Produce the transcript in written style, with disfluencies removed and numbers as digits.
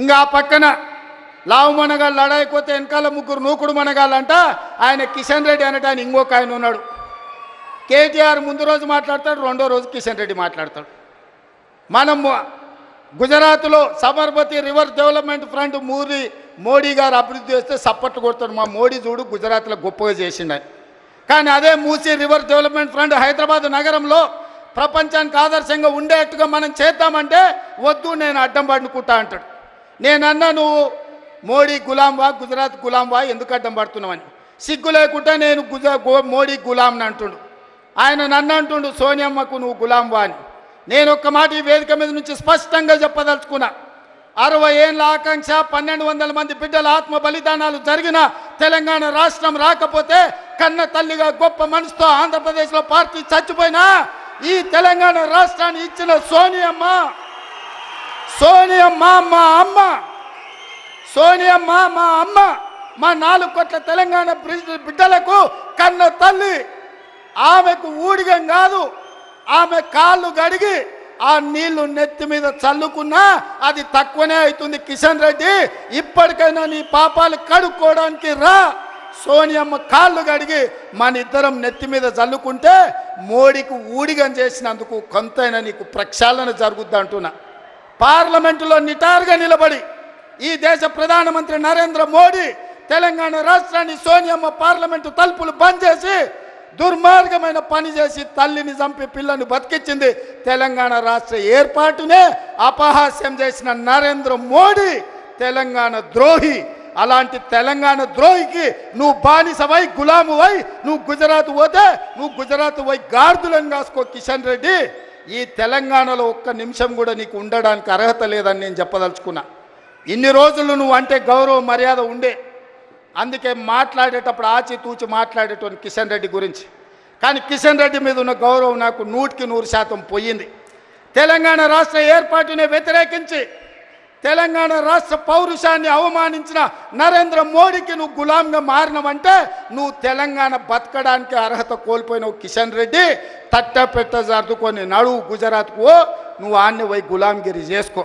ఇంకా ఆ పక్కన లావు మనగాళ్ళు లడాయిపోతే వెనకాల ముగ్గురు నూకుడు మనగాళ్ళంట. ఆయన కిషన్ రెడ్డి అనట ఆయన ఇంకొక ఆయన ఉన్నాడు. కేటీఆర్ ముందు రోజు మాట్లాడతాడు, రెండో రోజు కిషన్ రెడ్డి మాట్లాడతాడు. మనం గుజరాత్లో Sabarmati river development front Modi గారు అభివృద్ధి చేస్తే సపోర్ట్ కొడతాడు. మా మోడీ చూడు గుజరాత్లో గొప్పగా చేసిండు. కానీ అదే Musi river development front Hyderabad నగరంలో ప్రపంచానికి ఆదర్శంగా ఉండేట్టుగా మనం చేద్దామంటే వద్దు, నేను అడ్డం పడుకుంటా అంటాడు. నేనన్నా నువ్వు మోడీ గులాంవా, గుజరాత్ గులాంవా, ఎందుకు అడ్డం పడుతున్నామని. సిగ్గు లేకుంటే నేను మోడీ గులాంని అంటుండు. ఆయన నన్ను అంటుండు సోనియమ్మకు నువ్వు గులాంవా అని. నేను ఒక్క మాట ఈ వేదిక మీద నుంచి స్పష్టంగా చెప్పదలుచుకున్నా. 60 ఏళ్ళ ఆకాంక్ష, 1200 మంది బిడ్డల ఆత్మ బలిదానాలు జరిగిన తెలంగాణ రాష్ట్రం రాకపోతే కన్న తల్లిగా గొప్ప మనసుతో ఆంధ్రప్రదేశ్లో పార్టీ చచ్చిపోయినా ఈ తెలంగాణ రాష్ట్రాన్ని ఇచ్చిన సోనియమ్మ మా అమ్మ, సోనియమ్మ మా అమ్మ, మా 4 కోట్ల తెలంగాణ బిడ్డలకు కన్న తల్లి. ఆమెకు ఊడిగం కాదు, ఆమె కాళ్ళు గడిగి ఆ నీళ్లు నెత్తి మీద చల్లుకున్నా అది తక్కువనే అవుతుంది. కిషన్ రెడ్డి, ఇప్పటికైనా నీ పాపాలు కడుక్కోవడానికి రా. సోనియమ్మ కాళ్ళు గడిగి మన ఇద్దరం నెత్తి మీద చల్లుకుంటే మోడీకి ఊడిగం చేసినందుకు కొంతైనా నీకు ప్రక్షాళన జరుగుద్ది అంటున్నా. పార్లమెంటులో నిటారుగా నిలబడి ఈ దేశ ప్రధానమంత్రి నరేంద్ర మోడీ తెలంగాణ రాష్ట్రాన్ని సోనియమ్మ పార్లమెంటు తలుపులు బంద్ చేసి దుర్మార్గమైన పని చేసి తల్లిని చంపి పిల్లని బతికించింది. తెలంగాణ రాష్ట్ర ఏర్పాటునే అపహాస్యం చేసిన నరేంద్ర మోడీ తెలంగాణ ద్రోహి. అలాంటి తెలంగాణ ద్రోహికి నువ్వు బానిసవై గులామువై నువ్వు గుజరాత్ పోతే నువ్వు గుజరాత్ పోయి గార్దులను కాసుకో. కిషన్ రెడ్డి, ఈ తెలంగాణలో ఒక్క నిమిషం కూడా నీకు ఉండడానికి అర్హత లేదని నేను చెప్పదలుచుకున్నా. ఇన్ని రోజులు నువ్వు అంటే గౌరవ మర్యాద ఉండే, అందుకే మాట్లాడేటప్పుడు ఆచితూచి మాట్లాడేటోని కిషన్ రెడ్డి గురించి. కానీ కిషన్ రెడ్డి మీద ఉన్న గౌరవం నాకు 100% పోయింది. తెలంగాణ రాష్ట్ర ఏర్పాటునే వ్యతిరేకించి తెలంగాణ రాష్ట్ర పౌరుషాన్ని అవమానించిన నరేంద్ర మోడీకి నువ్వు గులాంగా మారినవంటే నువ్వు తెలంగాణ బతకడానికి అర్హత కోల్పోయినావు. కిషన్ రెడ్డి, తట్ట పెట్ట జరుదుకొని నడువు గుజరాత్కు, నువ్వు ఆన్ని పోయి గులాంగిరి చేసుకో.